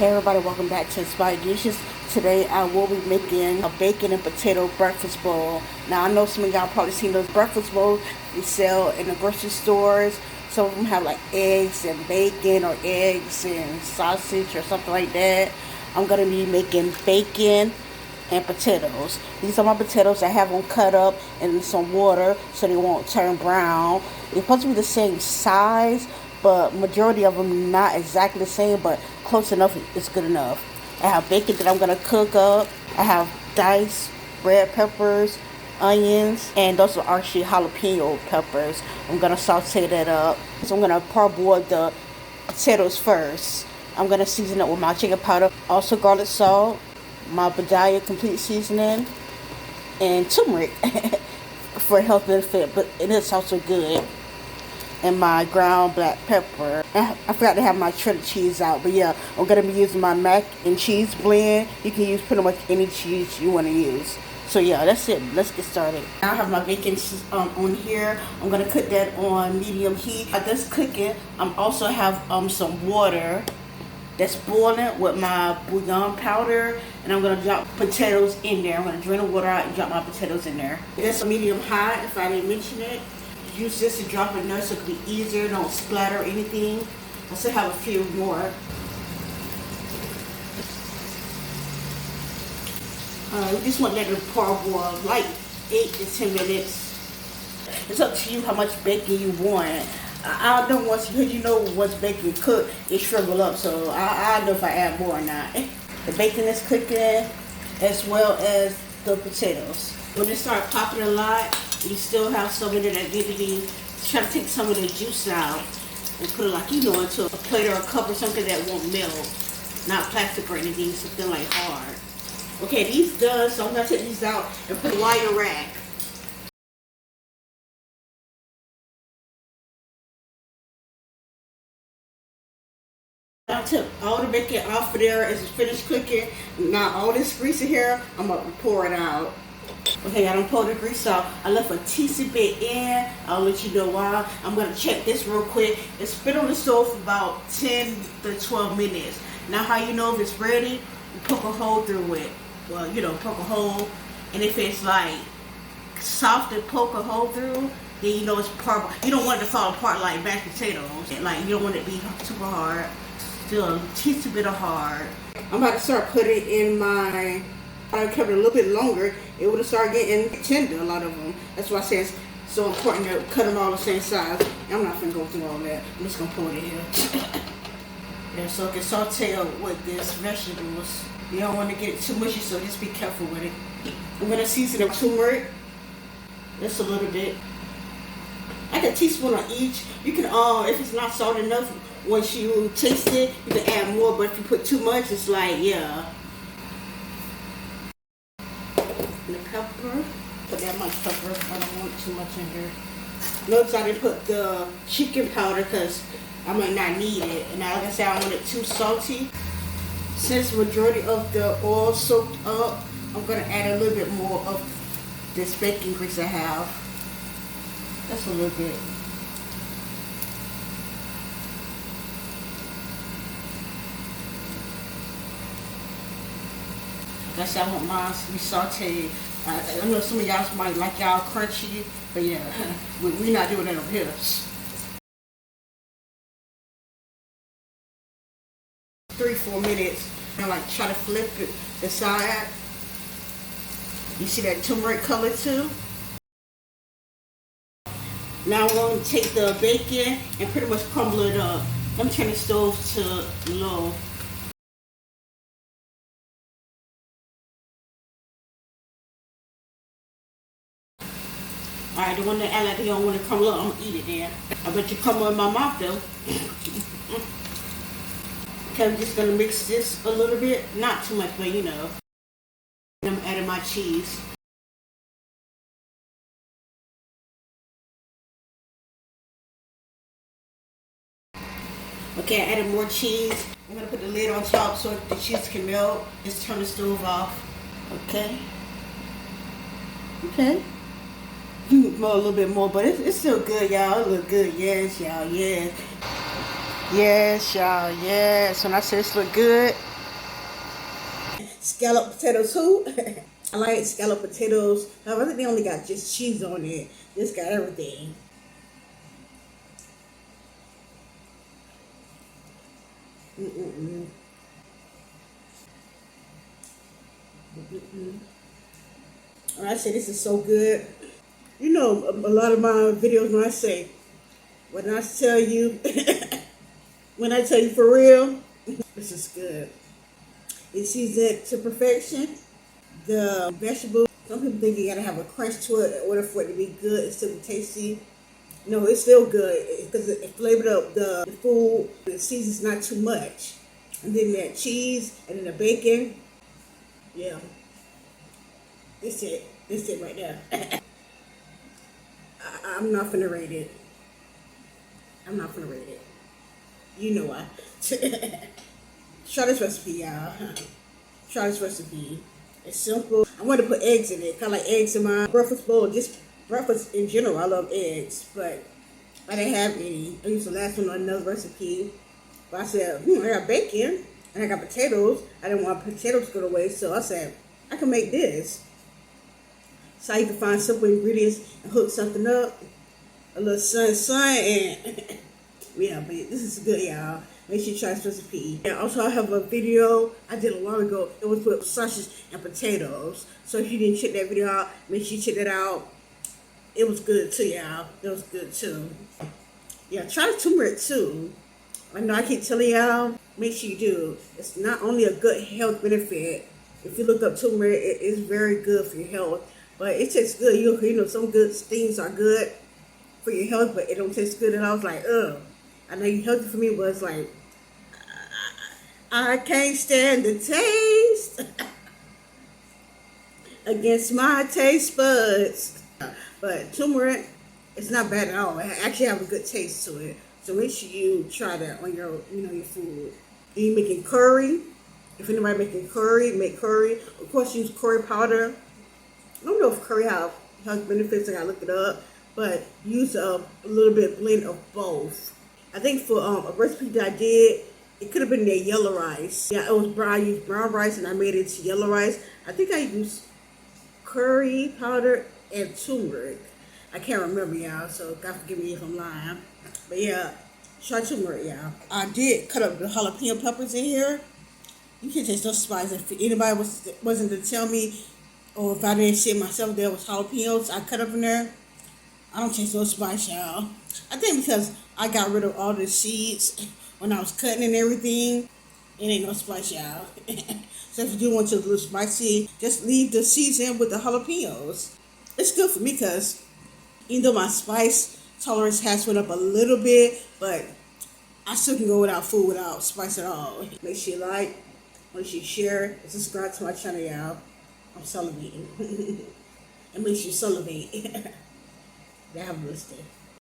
Hey everybody, welcome back to Inspired Dishes. Today I will be making a bacon and potato breakfast bowl. Now I know some of y'all probably seen those breakfast bowls they sell in the grocery stores. Some of them have like eggs and bacon or eggs and sausage or something like that. I'm going to be making bacon and potatoes. These are my potatoes. I have them cut up in some water so they won't turn brown. They're supposed to be the same size, but majority of them not exactly the same, but close enough is good enough. I have bacon that I'm gonna cook up. I have diced red peppers, onions, and those are actually jalapeno peppers. I'm gonna saute that up. So I'm gonna parboil the potatoes first. I'm gonna season it with my chicken powder, also garlic salt, my Vidalia complete seasoning, and turmeric for health benefit, but it is also good. And my ground black pepper. I forgot to have my shredded cheese out, but yeah, I'm gonna be using my mac and cheese blend. You can use pretty much any cheese you want to use. So yeah, that's it. Let's get started. Now I have my bacon on here. I'm gonna cook that on medium heat. While that's cooking, I'm also have some water that's boiling with my bouillon powder, and I'm gonna drop potatoes in there. I'm gonna drain the water out and drop my potatoes in there. It's medium high, if I didn't mention it. Use this to drop in there so it can be easier, don't splatter or anything. I still have a few more. We just want that to parboil like 8 to 10 minutes. It's up to you how much bacon you want. I don't know once bacon cooked, it shrivel up, so I know if I add more or not. The bacon is cooking as well as the potatoes. When it starts popping a lot, you still have some of it that need to be, try to take some of the juice out and put it into a plate or a cup or something that won't melt. Not plastic or anything, something like hard. Okay, these done, so I'm gonna take these out and put a wire rack. I took all the bacon off of there as it's finished cooking. Now all this grease in here, I'm gonna pour it out. Okay, I don't pour the grease out. I left a teensy bit in. I'll let you know why. I'm gonna check this real quick. It's been on the stove for about 10 to 12 minutes. Now how you know if it's ready? You poke a hole through it. Well, poke a hole. And if it's like soft to poke a hole through, then you know it's part. You don't want it to fall apart like mashed potatoes. Like you don't want it to be super hard. Still a teensy bit of hard. I'm about to start putting in my. I kept it a little bit longer, it would have started getting tender, a lot of them. That's why I say it's so important to cut them all the same size. I'm not going to go through all that. I'm just going to pour it in here. Yeah, so it can saute with this vegetables. You don't want to get it too mushy, so just be careful with it. I'm going to season the turmeric. Just a little bit. Like a teaspoon on each. You can, if it's not salt enough, once you taste it, you can add more, but if you put too much, it's like, yeah. The pepper, put that much pepper, I don't want too much in here. Notice I didn't put the chicken powder because I might not need it. And now, like I said, I don't want it too salty. Since majority of the oil soaked up, I'm going to add a little bit more of this bacon grease I have. That's a little bit. Like I said, I want mine to be sauteed. I know some of y'all might like y'all crunchy, but yeah, we're not doing that over here. 3-4 minutes, and like try to flip it the side. You see that turmeric color too? Now I'm going to take the bacon and pretty much crumble it up. I'm turning the stove to low. Alright, the one that act like they don't want to crumble up, I'm going to eat it then. I bet you crumble in my mouth though. Okay, I'm just going to mix this a little bit. Not too much, but I'm adding my cheese. Okay, I added more cheese. I'm going to put the lid on top so the cheese can melt. Just turn the stove off. Okay. Okay. More, a little bit more, but it's still good, y'all. It look good. Yes, y'all. Yes. Yes, y'all. Yes. When I say this look good, scalloped potatoes too. I like scalloped potatoes. I think they only got just cheese on it. Just got everything. Mm-mm-mm. Mm-mm-mm. When I say this is so good, you know, a lot of my videos when I tell you, when I tell you for real, this is good. It seasoned to perfection. The vegetables, some people think you gotta have a crunch to it in order for it to be good and still be tasty. No, it's still good because it flavored up the food. The season's not too much. And then that cheese and then the bacon. Yeah, this it. This it right there. I'm not finna rate it. I'm not finna rate it. You know why. Try this recipe, y'all. Try this recipe. It's simple. I want to put eggs in it. Kind of like eggs in my breakfast bowl. Just breakfast in general. I love eggs, but I didn't have any. I used the last one on another recipe. But I said, I got bacon and I got potatoes. I didn't want potatoes to go to waste, so I said, I can make this. So you can find simple ingredients and hook something up. A little sun, and yeah, but this is good, y'all. Make sure you try this recipe. And also, I have a video I did a while ago. It was with sausage and potatoes. So if you didn't check that video out, make sure you check that out. It was good too, y'all. It was good too. Yeah, try the turmeric too. I know I keep telling y'all, make sure you do. It's not only a good health benefit. If you look up turmeric, it is very good for your health. But it tastes good. You know, some good things are good for your health, but it don't taste good. And I was like, ugh. I know you healthy for me, but it's like, I can't stand the taste against my taste buds. But turmeric, it's not bad at all. It actually have a good taste to it. So make sure you try that on your, your food. Are you making curry? If anybody making curry, make curry. Of course, use curry powder. I don't know if curry have health benefits. I gotta look it up. But use a little bit blend of both. I think for a recipe that I did, it could have been the yellow rice. Yeah, it was brown. I used brown rice and I made it to yellow rice. I think I used curry powder and turmeric. I can't remember, y'all, so God forgive me if I'm lying. But yeah, try turmeric, y'all. I did cut up the jalapeno peppers in here. You can taste those spices. If anybody wasn't to tell me, or if I didn't see it myself, there was jalapenos I cut up in there. I don't taste those spice, y'all. I think because I got rid of all the seeds when I was cutting and everything. It ain't no spice, y'all. So if you do want your little spicy, just leave the seeds in with the jalapenos. It's good for me because even though my spice tolerance has went up a little bit, but I still can go without food without spice at all. Make sure you like, make sure you share, and subscribe to my channel, y'all. I'm salivating. And make sure you salivate. Have a blessed day.